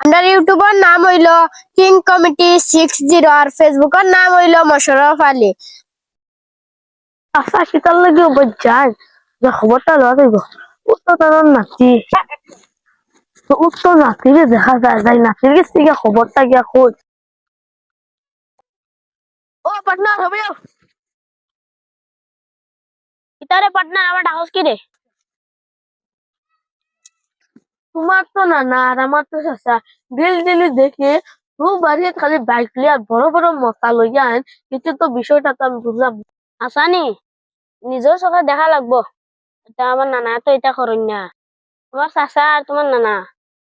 আমার ইউটিউবের নাম হইল কিং কমিটি 60 আর ফেসবুকের নাম হইল মোশাররফ আলী। আচ্ছা শীতার লাগে যাই যে খবরটা লওয়া যাইব উত্তর তার নাতি তো উত্তর নাতিরে দেখা যায় যাই নাতির কাছ থেকে খবরটা গিয়া খোঁজ। ও পার্টনার হবে ইতারে পার্টনার আমার ডাকস কি রে? তোমার তো না আর আমার তো চাচা দিলি দেখে খুব বাড়িয়ে খালি বাইক লিয়ে আর বড় বড় মশা লইয়া আন কিছু তো বিষয়টা তো আমি বুঝলাম আসানি নিজের চোখে দেখা লাগবো। এটা আমার নানা তো এটা করেন না তোমার চাচা আর তোমার নানা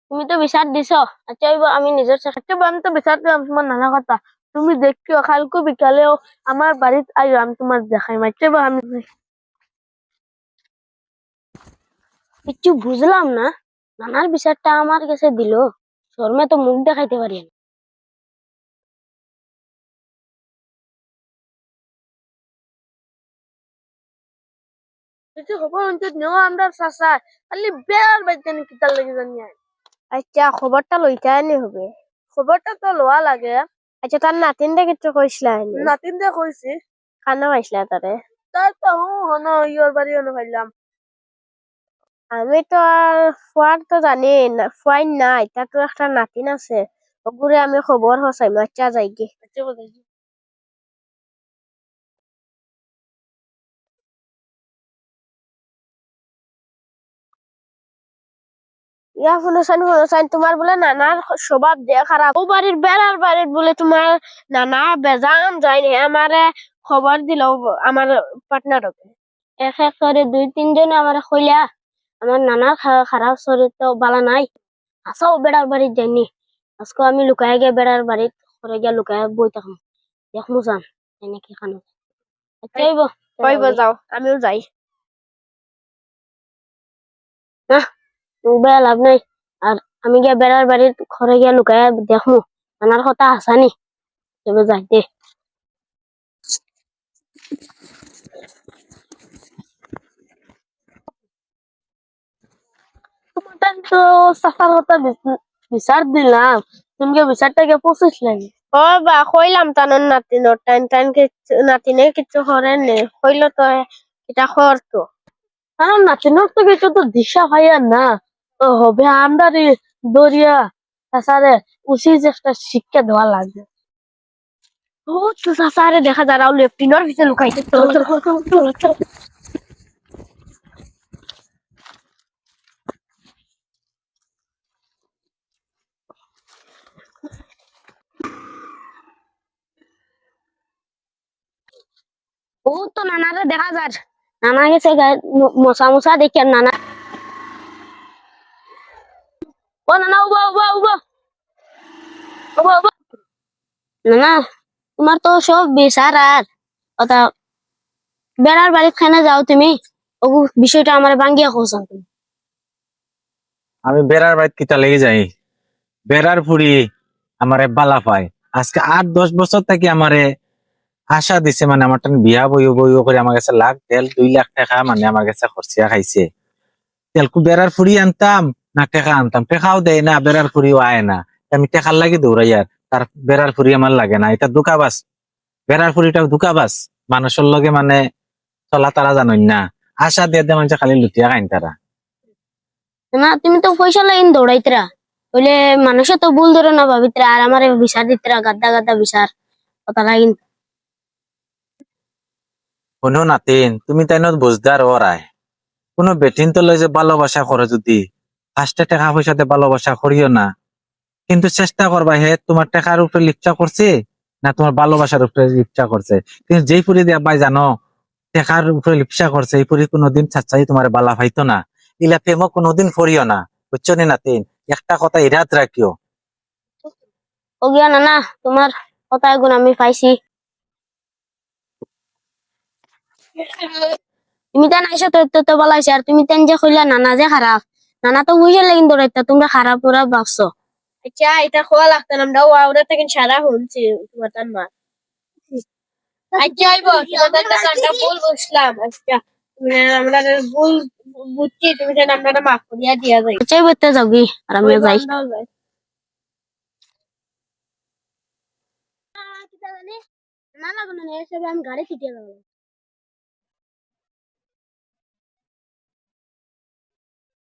তুমি তো বিচার দিছ। আচ্ছা আমি নিজের চোখে আমি তো বিচার দিলাম তোমার নানা কথা তুমি দেখিও কালকে বিকালেও আমার বাড়িতে আইও আমি তোমার দেখাই মারছে আমি কিছু বুঝলাম না। নানার বিচারটা আমার কাছে দিল শর্মে তো মুখ দেখাইতে পারি না। কিছু খবর অঞ্চল নেও আমরা চাচা খালি বেড়ার বাইতে নাকি তার লাগে জানি আচ্ছা খবরটা লইতে আনি হবে। খবরটা তো লওয়া লাগে। আচ্ছা তার নাতিনটা কিছু কইসলা নাতিন দিয়ে কইছি খানা পাইসলা তারে? তার তো হন ইয়র বাড়ি হন পাইলাম। আমি তো আর ফুয়ার তো জানি না, ফুয়াই নাই, তার তো একটা নাতিন আছে, ওগুরে আমি খবর হসাই মাচ্চা যাই গে। ইয়া শুনেছেন তোমার বলে নানার স্বভাব দেয়া খারাপ, ও বাড়ির বেড়ার বাড়ির বলে তোমার নানা বেজান যায় না, আমারে খবর দিল আমার পার্টনারকে। এক এক করে দুই তিনজনে আমার কইলা আমার নানার খারাপ শরীর তো বালা নাই আসাও বেড়ার বাড়ির যাইনি আজকে আমি লুকায় গিয়ে বেড়ার বাড়ির করে গিয়ে লুকায় বই থাকুন দেখমু যান নাকি খানো চাইব কইব যাও, আমিও যাই। না বেড়া লাভ নাই আর আমি গিয়ে বেড়ার বাড়ির ঘরে গিয়ে লুকায় দেখমু নানার কথা হাসানি তবে যাইতে তোমার তো সাফার কথা বিচার দিলাম তুমি বিচারটাকে পৌঁছিস লাগে ও বা কইলাম তানোর নাতিনোর টাইন নাতিনে কিছু করে নে, কইলো তো এটা করতো। কারণ নাতিনোর তো কিছু তো দিশা ভাইয়া না ও হবে আমরা দরিয়া তাছাড়া উচিত একটা শিক্ষা দেওয়া লাগবে। ও তো সাসারে দেখা যায় রাও লেফটিনোর ভিতরে লুকাইতে। চলো চলো চলো চলো। ও তো নানারে দেখা যায় নানা গেছে মশা মশা দেখে নানা ও নানা উবা উবা উবা উবা উবা নানা তোমার তো সব বিচার আর ওটা বেড়ার বাড়িতে খানা যাও তুমি ও বিষয়টা আমার ভাঙ্গিয়া খোঁজান তুমি। আমি বেড়ার বাড়িতে কিতা লেগে যাই বেড়ার ফুড়ি আমারে বালা পায় আজকে 8-10 বছর থেকে আমারে আশা দিছে মানে আমার টান বিয়া বইও বইও করে আমার কাছে লাখ তেল 2 লাখ টাকা মানে আমার কাছে খরচিয়া খাইছে তেলকু বেড়ার ফুড়ি আনতাম না টাকা আনতাম টাকাও দেয় না বেড়ার ফুড়িও আয় না আমি টাকার লাগে দৌড়াই আর তার বেড়ার ফুড়ি আমার লাগে না এটা দুকাবাস বেড়ার ফুড়িটাও দুকাবাস মানুষের লগে মানে চলা তারা জানই না আশা দিয়ে দিয়ে মানুষ খালি লুটিয়া খাইন তারা। না তুমি তো পয়সা লাইন দৌড়াইতরা বলে মানুষে তো ভুল ধরে না ভাবিতরা আর আমার বিচার দিতরা গাদ্দা গাদ্দা বিচার কথা লাইন। কোনো নাতিন তুমি তাই বুঝদার ওরাই কোনো বেটিন তো লয় যে ভালোবাসা করে যদি ফার্স্টে টাকা পয়সাতে ভালোবাসা করিও না কিন্তু চেষ্টা করবা হে তোমার টাকার উপরে লিপচা করছে না তোমার ভালোবাসার উপরে লিপচা করছে কিন্তু যেই পুরি দিয়া ভাই জানো টাকার উপরে লিপসা করছে এই পুরি কোনোদিন চাচ্চাই তোমার বালা পাইতো না ইলা প্রেমও কোনোদিন করিও না বুঝছো নি নাতিন একটা কথা ইরাত রাখিও। ও গিয়া নানা তোমার কথা গুণ আমি পাইছি তুমি তেন আইসো তো বলাইছে আর তুমি তেন যে কইলা নানা যে খারাপ নানা তো বুঝে লাগিন দৌড়াইতা তোমরা খারাপ পুরা ভাবছো। আচ্ছা এটা খোয়া লাগতো না, আমরা ওরা থেকে সারা শুনছি তোমার তার মা। আচ্ছা আইব তোমাদের আমরা ভুল বুঝলাম, আচ্ছা তুমি আমরা ভুল বুঝছি, তুমি যেন আমরা মাফ করিয়া দিয়া যাই। চাই বইতে যাবি আর আমি যাই। কিতা জানি না না কোনো এসে আমি গাড়ি ফিটিয়ে গেলাম